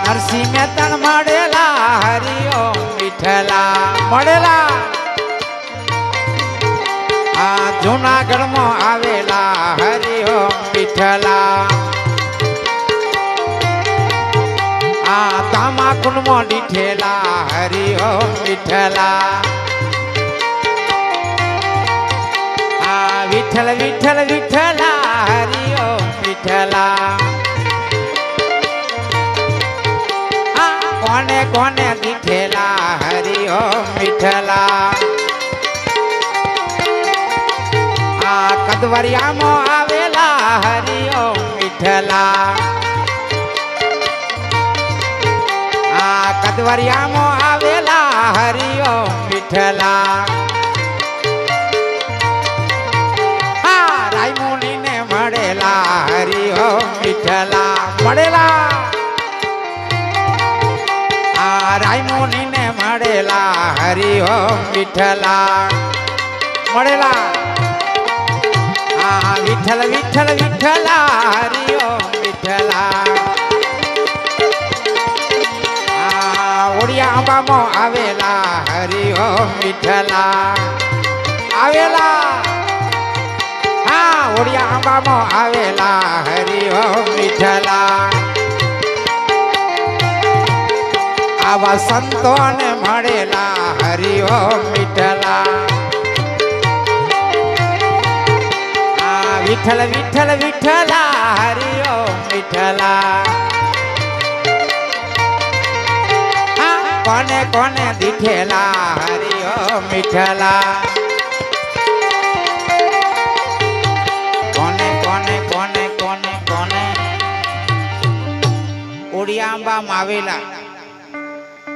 નરસિંહ મહેતા મળેલા હરિઓમ વિઠ્ઠલા મળેલા આ જૂનાગઢમાં આવેલા હરિઓમ વિઠ્ઠલા આ તામાકુંડમાં દીઠેલા હરિઓમ વિઠ્ઠલા આ વિઠ્ઠલ વિઠ્ઠલ વિઠ્ઠલા હરિઓમ વિઠ્ઠલા કોને કોને દીઠેલા હરિઓમ વિઠ્ઠલા આ કદવરિયામાં આવેલા હરિઓમ વિઠ્ઠલા આ કદવરિયામાં આવેલા હરિઓમ વિઠ્ઠલા હા રાયમુનિને મળેલા હરિઓમ વિઠ્ઠલા મળેલા રાયમુનિને મળેલા હરિઓમ વિઠ્ઠલા મળેલા આ વિઠ્ઠલ વિઠ્ઠલ વિઠ્ઠલા હરિઓમ વિઠ્ઠલા આ ઓડિયા આંબામાં આવેલા હરિઓમ વિઠ્ઠલા આવેલા હા ઓડિયા આંબામાં આવેલા હરિઓમ વિઠ્ઠલા આવા સંતોને મળેલા હરિઓમ વિઠ્ઠલા આ વિઠ્ઠલ વિઠ્ઠલ વિઠ્ઠલા હરિઓમ વિઠ્ઠલા કોને કોને દીઠેલા હરિઓમ વિઠ્ઠલા કોને કોને કોને કોને કોને ઓડિયા આંબામાં આવેલા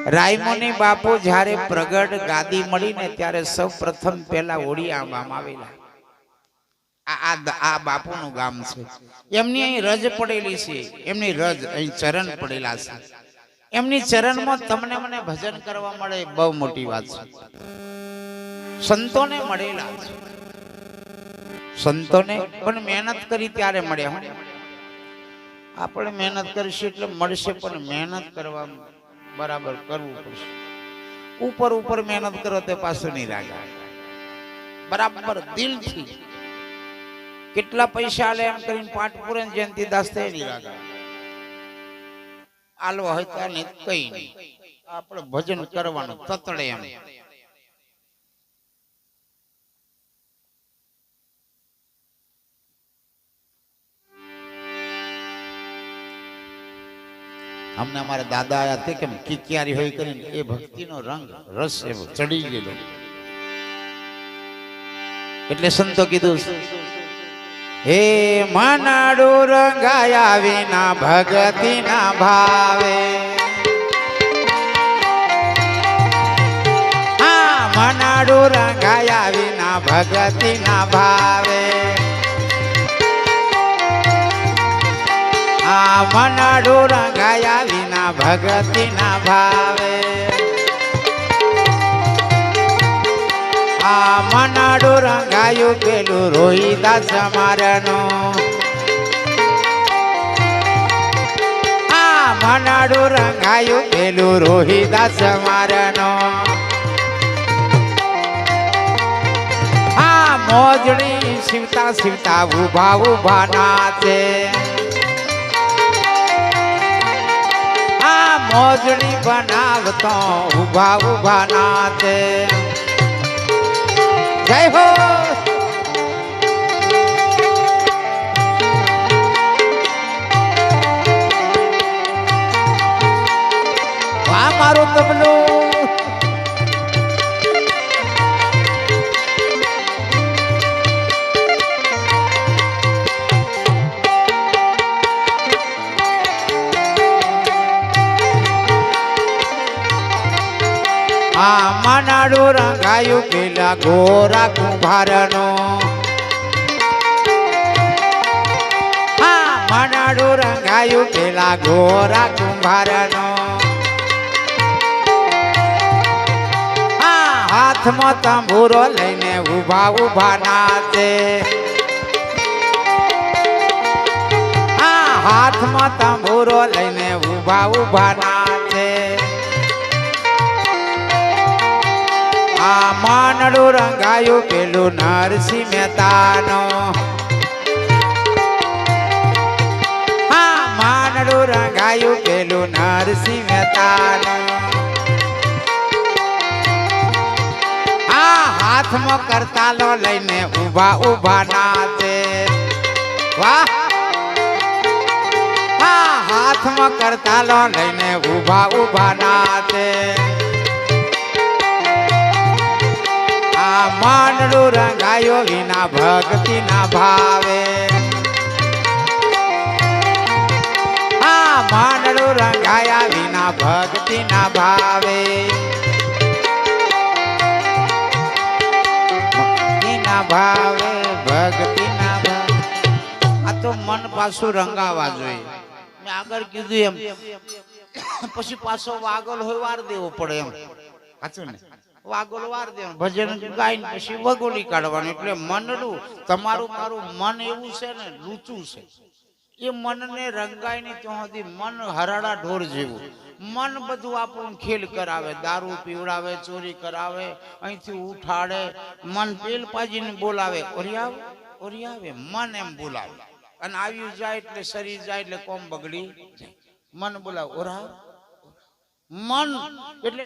રાયમુનિ બાપુ જ્યારે પ્રગટ ગાદી મળીને ત્યારે સૌ પ્રથમ પહેલા ઓડિયા આંબામાં આવેલા આ બાપુનું ગામ છે એમની અહીં રજ પડેલી છે એમની રજ અહીં ચરણ પડેલા છે એમની ચરણમાં તમને મને ભજન કરવા મળે બહુ મોટી વાત છે સંતોને મળેલા છે સંતોને પણ મહેનત કરી ત્યારે મળ્યા આપણે મહેનત કરીશું એટલે મળશે પણ મહેનત કરવા બરાબર કરવું પડશે ઉપર ઉપર મહેનત કરો તે પાછું નહીં લાગે બરાબર દિલથી કેટલા પૈસા આલે એમ કરીને પાઠ પૂરે જયંતિ દાસ થઈ નહીં લાગે આલો હોય તો કઈ નહીં આપણે ભજન કરવાનું તતડે એમ અમને અમારા દાદા આયા તે કેમ કિકિયારી હોય કરીને એ ભક્તિનો રંગ રસ એવો ચડી ગયેલો એટલે સંતો કીધું હે મનાડું રંગાયા વિના ભક્તિ ના ભાવે હા મનાડું રંગાયા વિના ભક્તિ ના ભાવે આ મનાડું રંગાયા વિના ભક્તિ ના ભાવે આ મનાડું રંગાયું પેલું રોહિદાસ મારનું આ મનાડું રંગાયું પેલું રોહિદાસ મારનું આ મોજડી શિવતા શિવતા ઉભા ઉભા નાચે મોજડી બનાવતો ઉભા ઉભા નાચે જય હો વાહ મારું તબલું આ મનાડું રંગાયું પેલા ગોરા કુંભારનો હા મનાડું રંગાયું પેલા ગોરા કુંભારનો હા હાથમાં તંબુરો લઈને ઉભા ઉભા નાચે હા હાથમાં તંબુરો લઈને ઊભા ઊભા નાચે આ માનડું રંગાયું પેલું નરસિંહ મહેતાનો હા માનડું રંગાયું પેલું નરસિંહ મહેતાનો હા હાથમાં કરતાલો લઈને ઊભા ઊભા નાચે વાહ હા હાથમાં કરતાલો લઈને ઊભા ઊભા નાચે માનડું રંગાયો વિના ભક્તિ ના ભાવે હા માનડું રંગાયા વિના ભક્તિ ના ભાવે ભક્તિ ના ભાવે ભક્તિ ના ભાવે આ તો મન પાછું રંગાવા જોઈએ મેં આગળ કીધું એમ પછી પાછો વાગલ હોય વાર દેવો પડે એમ સાચું ને વાગોલ વાર દેવાનું ભજન ગાઈને પછી વગોલી કાઢવાનું એટલે મનડું તમારું મારું મન એવું છે ને લૂચું છે એ મનને રંગાય નહીં ત્યાં સુધી મન હરાડા ઢોર જેવું મન બધું આપણું ખેલ કરાવે દારૂ પીવડાવે ચોરી કરાવે અહીંથી ઉઠાડે મન પેલ પાજીને બોલાવે ઓરિયાવે મન એમ બોલાવે અને આવ્યું જાય એટલે શરીર જાય એટલે કોમ બગડી જાય મન બોલાવે ઓરા મન એટલે